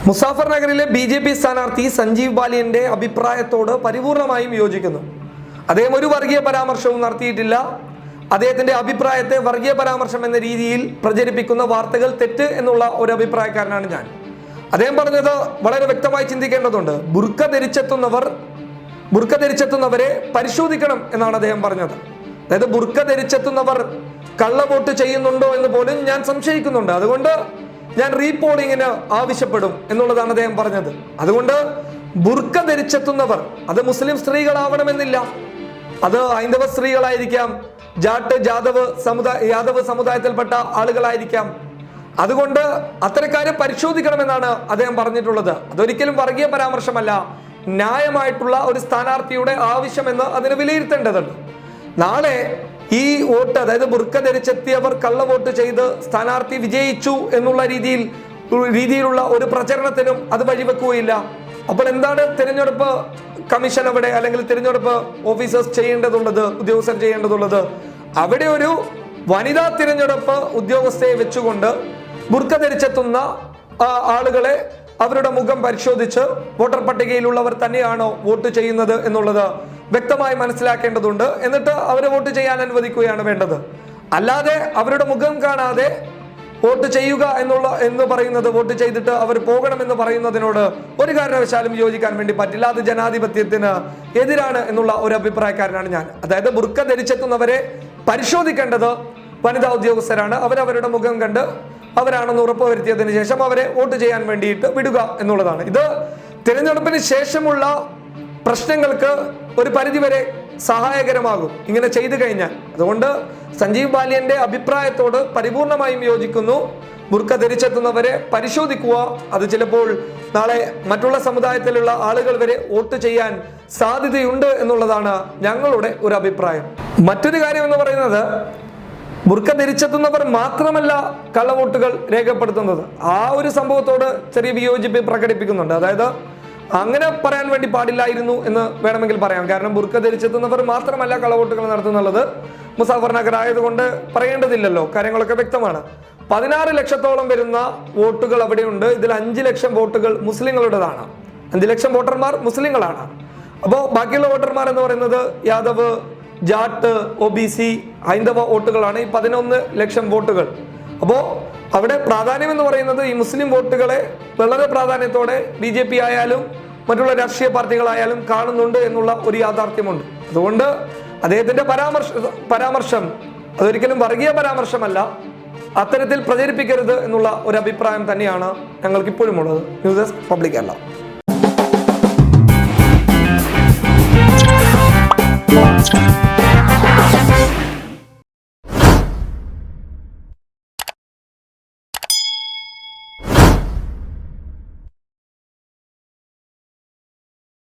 മുസാഫർ നഗറിലെ BJP സ്ഥാനാർത്ഥി സഞ്ജീവ് ബാലിയന്റെ അഭിപ്രായത്തോട് പരിപൂർണമായും യോജിക്കുന്നു. അദ്ദേഹം ഒരു വർഗീയ പരാമർശവും നടത്തിയിട്ടില്ല. അദ്ദേഹത്തിന്റെ അഭിപ്രായത്തെ വർഗീയ പരാമർശം എന്ന രീതിയിൽ പ്രചരിപ്പിക്കുന്ന വാർത്തകൾ തെറ്റ് എന്നുള്ള ഒരു അഭിപ്രായക്കാരനാണ് ഞാൻ. അദ്ദേഹം പറഞ്ഞത് വളരെ വ്യക്തമായി ചിന്തിക്കേണ്ടതുണ്ട്. ബുർക്ക ധരിച്ചെത്തുന്നവരെ പരിശോധിക്കണം എന്നാണ് അദ്ദേഹം പറഞ്ഞത്. അതായത് ബുർക്ക ധരിച്ചെത്തുന്നവർ കള്ളവോട്ട് ചെയ്യുന്നുണ്ടോ എന്ന് പോലും ഞാൻ സംശയിക്കുന്നുണ്ട്. അതുകൊണ്ട് ഞാൻ റീപോളിങ്ങിന് ആവശ്യപ്പെടും എന്നുള്ളതാണ് അദ്ദേഹം പറഞ്ഞത്. അതുകൊണ്ട് ബുർക്ക ധരിച്ചെത്തുന്നവർ അത് മുസ്ലിം സ്ത്രീകളാവണമെന്നില്ല, അത് ഹൈന്ദവ സ്ത്രീകളായിരിക്കാം, ജാട്ട് യാദവ് സമുദായത്തിൽപ്പെട്ട ആളുകളായിരിക്കാം. അതുകൊണ്ട് അത്തരക്കാരെ പരിശോധിക്കണമെന്നാണ് അദ്ദേഹം പറഞ്ഞിട്ടുള്ളത്. അതൊരിക്കലും വർഗീയ പരാമർശമല്ല, ന്യായമായിട്ടുള്ള ഒരു സ്ഥാനാർത്ഥിയുടെ ആവശ്യമെന്ന് അതിന് വിലയിരുത്തേണ്ടതുണ്ട്. നാളെ ഈ വോട്ട്, അതായത് ബുർക്ക ധരിച്ചെത്തിയവർ കള്ളവോട്ട് ചെയ്ത് സ്ഥാനാർത്ഥി വിജയിച്ചു എന്നുള്ള രീതിയിലുള്ള ഒരു പ്രചരണത്തിനും അത് വഴിവെക്കുകയില്ല. അപ്പോൾ എന്താണ് തിരഞ്ഞെടുപ്പ് കമ്മീഷൻ അവിടെ, അല്ലെങ്കിൽ തിരഞ്ഞെടുപ്പ് ഓഫീസേഴ്സ് ഉദ്യോഗസ്ഥർ ചെയ്യേണ്ടതുള്ളത്? അവിടെ ഒരു വനിതാ തിരഞ്ഞെടുപ്പ് ഉദ്യോഗസ്ഥയെ വെച്ചുകൊണ്ട് ബുർക്ക ധരിച്ചെത്തുന്ന ആളുകളെ അവരുടെ മുഖം പരിശോധിച്ച് വോട്ടർ പട്ടികയിലുള്ളവർ തന്നെയാണോ വോട്ട് ചെയ്യുന്നത് എന്നുള്ളത് വ്യക്തമായി മനസ്സിലാക്കേണ്ടതുണ്ട്. എന്നിട്ട് അവരെ വോട്ട് ചെയ്യാൻ അനുവദിക്കുകയാണ് വേണ്ടത്. അല്ലാതെ അവരുടെ മുഖം കാണാതെ വോട്ട് ചെയ്യുക എന്ന് പറയുന്നത്, വോട്ട് ചെയ്തിട്ട് അവർ പോകണമെന്ന് പറയുന്നതിനോട് ഒരു കാരണവശാലും യോജിക്കാൻ വേണ്ടി പറ്റില്ല. അത് ജനാധിപത്യത്തിന് എതിരാണ് എന്നുള്ള ഒരു അഭിപ്രായക്കാരനാണ് ഞാൻ. അതായത് ബുർക്ക ധരിച്ചെത്തുന്നവരെ പരിശോധിക്കേണ്ടത് വനിതാ ഉദ്യോഗസ്ഥരാണ്. അവരവരുടെ മുഖം കണ്ട് അവരാണെന്ന് ഉറപ്പുവരുത്തിയതിനു ശേഷം അവരെ വോട്ട് ചെയ്യാൻ വേണ്ടിയിട്ട് വിടുക എന്നുള്ളതാണ്. ഇത് തിരഞ്ഞെടുപ്പിന് ശേഷമുള്ള പ്രശ്നങ്ങൾക്ക് ഒരു പരിധിവരെ സഹായകരമാകും ഇങ്ങനെ ചെയ്തു കഴിഞ്ഞാൽ. അതുകൊണ്ട് സഞ്ജീവ് ബാലിയന്റെ അഭിപ്രായത്തോട് പരിപൂർണമായും യോജിക്കുന്നു. ബുർക്ക ധരിച്ചെത്തുന്നവരെ പരിശോധിക്കുക. അത് ചിലപ്പോൾ നാളെ മറ്റുള്ള സമുദായത്തിലുള്ള ആളുകൾ വരെ വോട്ട് ചെയ്യാൻ സാധ്യതയുണ്ട് എന്നുള്ളതാണ് ഞങ്ങളുടെ ഒരു അഭിപ്രായം. മറ്റൊരു കാര്യം എന്ന് പറയുന്നത്, ബുർക്ക ധരിച്ചെത്തുന്നവർ മാത്രമല്ല കള്ളവോട്ടുകൾ രേഖപ്പെടുത്തുന്നത്. ആ ഒരു സംഭവത്തോട് ചെറിയ വിയോജിപ്പ് പ്രകടിപ്പിക്കുന്നുണ്ട്. അതായത് അങ്ങനെ പറയാൻ വേണ്ടി പാടില്ലായിരുന്നു എന്ന് വേണമെങ്കിൽ പറയാം. കാരണം ബുർക്ക ധരിച്ചെത്തുന്നവർ മാത്രമല്ല കള്ളവോട്ടുകൾ നടത്തുന്നുള്ളത്. മുസാഫർ നഗർ ആയതുകൊണ്ട് പറയേണ്ടതില്ലല്ലോ, കാര്യങ്ങളൊക്കെ വ്യക്തമാണ്. 16 ലക്ഷത്തോളം വരുന്ന വോട്ടുകൾ അവിടെയുണ്ട്. ഇതിൽ 5 ലക്ഷം വോട്ടുകൾ മുസ്ലിങ്ങളുടേതാണ്. 5 ലക്ഷം വോട്ടർമാർ മുസ്ലിങ്ങളാണ്. അപ്പോൾ ബാക്കിയുള്ള വോട്ടർമാർ എന്ന് പറയുന്നത് യാദവ്, ജാട്ട്, OBC, ഹൈന്ദവ വോട്ടുകളാണ് ഈ 11 ലക്ഷം വോട്ടുകൾ. അപ്പോൾ അവിടെ പ്രാധാന്യം എന്ന് പറയുന്നത് ഈ മുസ്ലിം വോട്ടുകളെ വളരെ പ്രാധാന്യത്തോടെ BJP ആയാലും മറ്റുള്ള രാഷ്ട്രീയ പാർട്ടികളായാലും കാണുന്നുണ്ട് എന്നുള്ള ഒരു യാഥാർത്ഥ്യമുണ്ട്. അതുകൊണ്ട് അദ്ദേഹത്തിന്റെ പരാമർശം അതൊരിക്കലും വർഗീയ പരാമർശമല്ല, അത്തരത്തിൽ പ്രചരിപ്പിക്കരുത് എന്നുള്ള ഒരു അഭിപ്രായം തന്നെയാണ് ഞങ്ങൾക്ക് ഇപ്പോഴും ഉള്ളത്. News desk public Kerala.